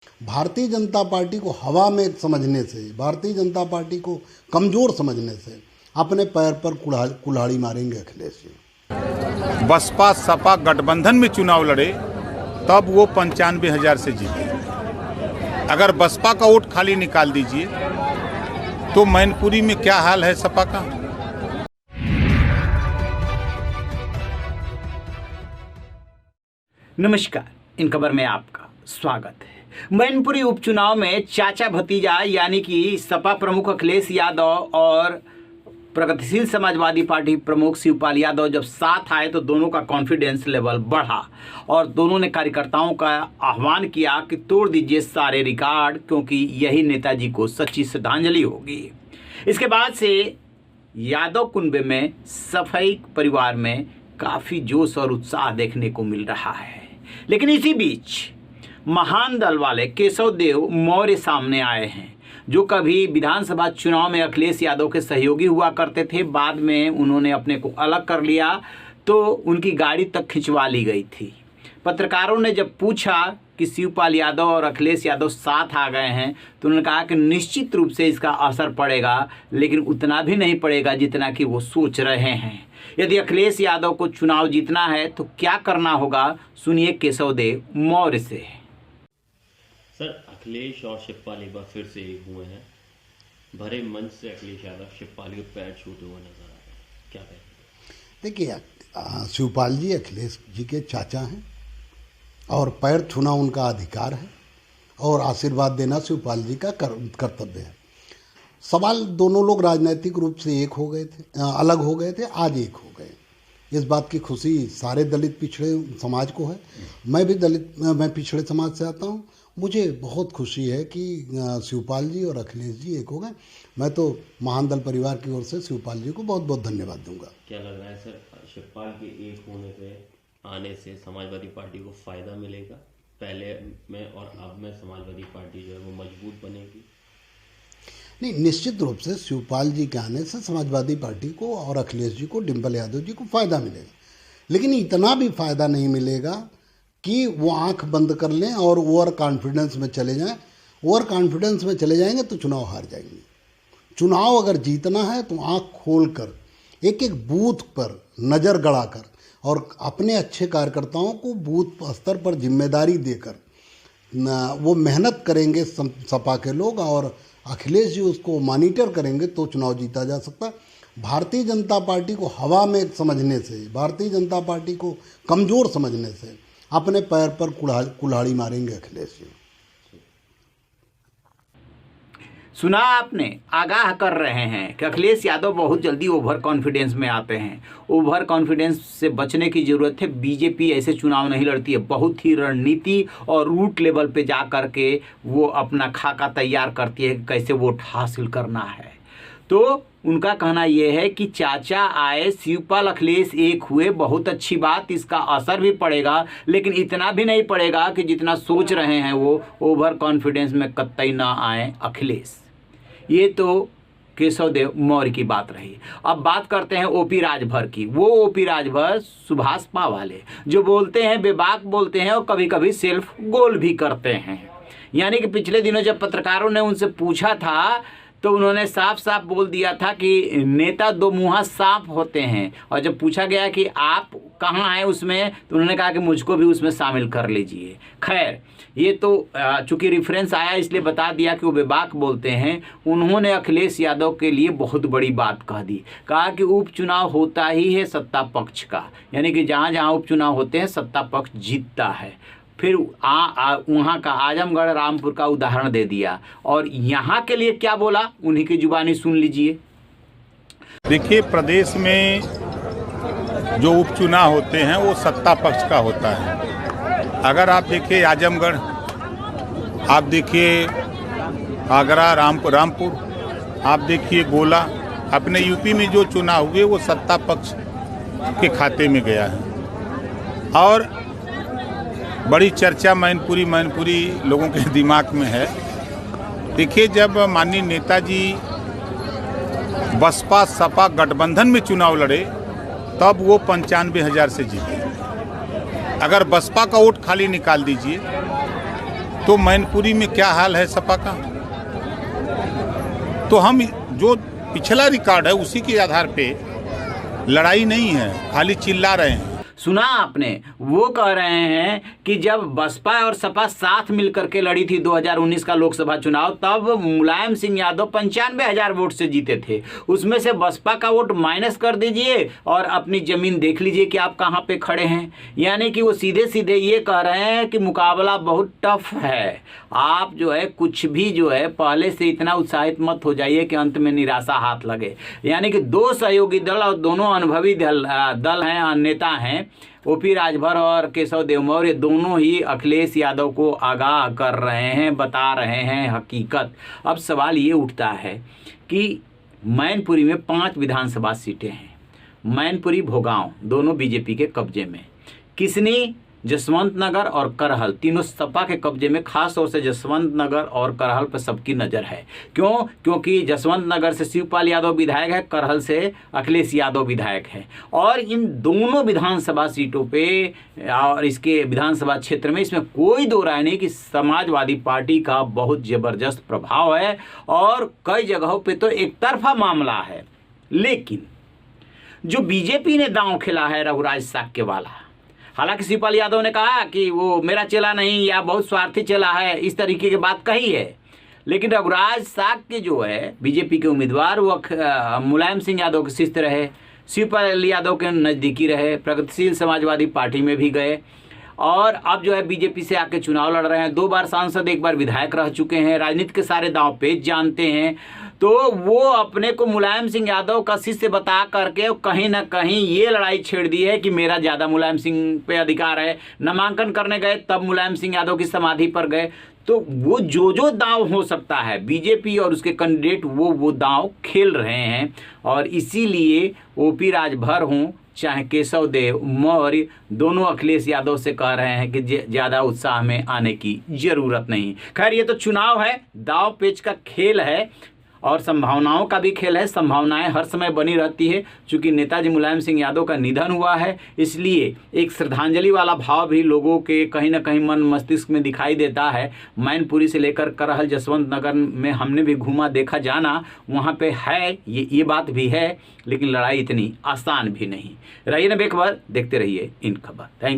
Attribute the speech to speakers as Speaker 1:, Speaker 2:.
Speaker 1: Bharatiya Janata party को हवा में समझने से, भारतीय जनता पार्टी को कमज़ोर समझने से अपने पैर पर कुल्हाड़ी मारेंगे अखिलेश जी।
Speaker 2: बसपा सपा गठबंधन में चुनाव लड़े तब वो 95,000 से जीते। अगर बसपा का वोट खाली निकाल दीजिए तो मैनपुरी में क्या हाल है सपा का।
Speaker 3: नमस्कार, इन खबर में आपका स्वागत है। मैनपुरी उपचुनाव में चाचा भतीजा यानी कि सपा प्रमुख अखिलेश यादव और प्रगतिशील समाजवादी पार्टी प्रमुख शिवपाल यादव जब साथ आए तो दोनों का कॉन्फिडेंस लेवल बढ़ा और दोनों ने कार्यकर्ताओं का आह्वान किया कि तोड़ दीजिए सारे रिकॉर्ड, क्योंकि यही नेताजी को सच्ची श्रद्धांजलि होगी। इसके बाद से यादव कुनबे में सफाई परिवार में काफ़ी जोश और उत्साह देखने को मिल रहा है। लेकिन इसी बीच महान दल वाले केशव देव मौर्य सामने आए हैं, जो कभी विधानसभा चुनाव में अखिलेश यादव के सहयोगी हुआ करते थे। बाद में उन्होंने अपने को अलग कर लिया तो उनकी गाड़ी तक खिंचवा ली गई थी। पत्रकारों ने जब पूछा कि शिवपाल यादव और अखिलेश यादव साथ आ गए हैं तो उन्होंने कहा कि निश्चित रूप से इसका असर पड़ेगा, लेकिन उतना भी नहीं पड़ेगा जितना कि वो सोच रहे हैं। यदि अखिलेश यादव को चुनाव जीतना है तो क्या करना होगा, सुनिए केशव देव मौर्य से।
Speaker 4: सर, अखिलेश और शिवपाल एक बार फिर से एक हुए हैं। भरे मंच से अखिलेश यादव शिवपाल के पैर छूते हुए नजर आ रहे हैं, क्या कहेंगे?
Speaker 1: देखिए, शिवपाल जी अखिलेश जी के चाचा हैं और पैर छूना उनका अधिकार है और आशीर्वाद देना शिवपाल जी का कर्तव्य है। सवाल, दोनों लोग राजनीतिक रूप से एक हो गए थे, अलग हो गए थे, आज एक हो गए। इस बात की खुशी सारे दलित पिछड़े समाज को है। मैं पिछड़े समाज से आता हूँ। मुझे बहुत खुशी है कि शिवपाल जी और अखिलेश जी एक हो गए। मैं तो महान दल परिवार की ओर से शिवपाल जी को बहुत बहुत धन्यवाद दूंगा।
Speaker 4: क्या लग रहा है सर, शिवपाल के एक होने से आने से समाजवादी पार्टी को फायदा मिलेगा? पहले में और अब में समाजवादी पार्टी जो है वो मजबूत बनेगी?
Speaker 1: नहीं, निश्चित रूप से शिवपाल जी के आने से समाजवादी पार्टी को और अखिलेश जी को, डिम्पल यादव जी को फ़ायदा मिलेगा, लेकिन इतना भी फ़ायदा नहीं मिलेगा कि वो आंख बंद कर लें और ओवर कॉन्फिडेंस में चले जाएं। ओवर कॉन्फिडेंस में चले जाएंगे तो चुनाव हार जाएंगे। चुनाव अगर जीतना है तो आंख खोल कर एक एक बूथ पर नज़र गड़ाकर और अपने अच्छे कार्यकर्ताओं को बूथ स्तर पर जिम्मेदारी देकर वो मेहनत करेंगे सपा के लोग और अखिलेश जी उसको मॉनिटर करेंगे तो चुनाव जीता जा सकता है। भारतीय जनता पार्टी को हवा में समझने से, भारतीय जनता पार्टी को कमज़ोर समझने से अपने पैर पर कुल्हाड़ी मारेंगे अखिलेश जी।
Speaker 3: सुना आपने, आगाह कर रहे हैं कि अखिलेश यादव बहुत जल्दी ओवर कॉन्फिडेंस में आते हैं। ओवर कॉन्फिडेंस से बचने की ज़रूरत है। बीजेपी ऐसे चुनाव नहीं लड़ती है। बहुत ही रणनीति और रूट लेवल पे जा कर के वो अपना खाका तैयार करती है कि कैसे वोट हासिल करना है। तो उनका कहना यह है कि चाचा आए, शिवपाल अखिलेश एक हुए, बहुत अच्छी बात, इसका असर भी पड़ेगा, लेकिन इतना भी नहीं पड़ेगा कि जितना सोच रहे हैं वो ओवर कॉन्फिडेंस में कतई ना आए अखिलेश। ये तो केशव देव मौर्य की बात रही। अब बात करते हैं ओपी राजभर की। वो ओपी राजभर सुभाषपा वाले जो बोलते हैं, बेबाक बोलते हैं और कभी कभी सेल्फ गोल भी करते हैं। यानी कि पिछले दिनों जब पत्रकारों ने उनसे पूछा था तो उन्होंने साफ साफ बोल दिया था कि नेता दो मुँहा सांप होते हैं, और जब पूछा गया कि आप कहाँ हैं उसमें तो उन्होंने कहा कि मुझको भी उसमें शामिल कर लीजिए। खैर, ये तो चूँकि रेफरेंस आया इसलिए बता दिया कि वो बेबाक बोलते हैं। उन्होंने अखिलेश यादव के लिए बहुत बड़ी बात कह दी। कहा कि उपचुनाव होता ही है सत्ता पक्ष का, यानी कि जहाँ जहाँ उपचुनाव होते हैं सत्ता पक्ष जीतता है। फिर वहाँ का आजमगढ़ रामपुर का उदाहरण दे दिया और यहाँ के लिए क्या बोला उन्हीं की जुबानी सुन लीजिए।
Speaker 2: देखिए, प्रदेश में जो उपचुनाव होते हैं वो सत्ता पक्ष का होता है। अगर आप देखिए आजमगढ़, आप देखिए आगरा, रामपुर, आप देखिए गोला, अपने यूपी में जो चुनाव हुए वो सत्ता पक्ष के खाते में गया है। और बड़ी चर्चा मैनपुरी लोगों के दिमाग में है। देखिए, जब माननीय नेताजी बसपा सपा गठबंधन में चुनाव लड़े तब वो 95,000 से जीते। अगर बसपा का वोट खाली निकाल दीजिए तो मैनपुरी में क्या हाल है सपा का। तो हम जो पिछला रिकॉर्ड है उसी के आधार पे लड़ाई नहीं है, खाली चिल्ला रहे हैं।
Speaker 3: सुना आपने, वो कह रहे हैं कि जब बसपा और सपा साथ मिलकर के लड़ी थी 2019 का लोकसभा चुनाव, तब मुलायम सिंह यादव 95,000 वोट से जीते थे। उसमें से बसपा का वोट माइनस कर दीजिए और अपनी जमीन देख लीजिए कि आप कहाँ पे खड़े हैं। यानी कि वो सीधे सीधे ये कह रहे हैं कि मुकाबला बहुत टफ है। आप जो है कुछ भी जो है पहले से इतना उत्साहित मत हो जाइए कि अंत में निराशा हाथ लगे। यानी कि दो सहयोगी दल और दोनों अनुभवी दल हैं, नेता हैं, ओपी राजभर और केशव देव मौर्य, दोनों ही अखिलेश यादव को आगाह कर रहे हैं, बता रहे हैं हकीकत। अब सवाल ये उठता है कि मैनपुरी में 5 विधानसभा सीटें हैं। मैनपुरी भोगांव दोनों बीजेपी के कब्जे में, किसनी, जसवंत नगर और करहल तीनों सपा के कब्जे में। खास तौर से जसवंत नगर और करहल पर सबकी नज़र है। क्यों? क्योंकि जसवंत नगर से शिवपाल यादव विधायक है, करहल से अखिलेश यादव विधायक है। और इन दोनों विधानसभा सीटों पे और इसके विधानसभा क्षेत्र में इसमें कोई दो राय नहीं कि समाजवादी पार्टी का बहुत ज़बरदस्त प्रभाव है और कई जगहों पर तो एक तरफा मामला है। लेकिन जो बीजेपी ने दांव खेला है रघुराज साक्य वाला, हालांकि शिवपाल यादव ने कहा कि वो मेरा चेला नहीं या बहुत स्वार्थी चेला है, इस तरीके की बात कही है, लेकिन रघुराज साक्य जो है बीजेपी के उम्मीदवार, वो मुलायम सिंह यादव के शिष्य रहे, शिवपाल यादव के नज़दीकी रहे, प्रगतिशील समाजवादी पार्टी में भी गए और अब जो है बीजेपी से आके चुनाव लड़ रहे हैं। 2 बार सांसद, 1 बार विधायक रह चुके हैं, राजनीति के सारे दांव पेच जानते हैं। तो वो अपने को मुलायम सिंह यादव का शिष्य बता करके कहीं ना कहीं ये लड़ाई छेड़ दी है कि मेरा ज़्यादा मुलायम सिंह पे अधिकार है। नामांकन करने गए तब मुलायम सिंह यादव की समाधि पर गए। तो वो जो दांव हो सकता है बीजेपी और उसके कैंडिडेट वो दांव खेल रहे हैं। और इसीलिए ओपी राजभर हों चाहे केशव देव मौर्य, दोनों अखिलेश यादव से कह रहे हैं कि ज़्यादा उत्साह में आने की ज़रूरत नहीं। खैर, ये तो चुनाव है, दाव पेच का खेल है और संभावनाओं का भी खेल है। संभावनाएं हर समय बनी रहती है। चूँकि नेताजी मुलायम सिंह यादव का निधन हुआ है, इसलिए एक श्रद्धांजलि वाला भाव भी लोगों के कहीं ना कहीं मन मस्तिष्क में दिखाई देता है। मैनपुरी से लेकर करहल, जसवंत नगर में हमने भी घूमा, देखा, जाना, वहाँ पे है ये बात भी है, लेकिन लड़ाई इतनी आसान भी नहीं। रहिए ना बेखबर, देखते रहिए इन खबर। थैंक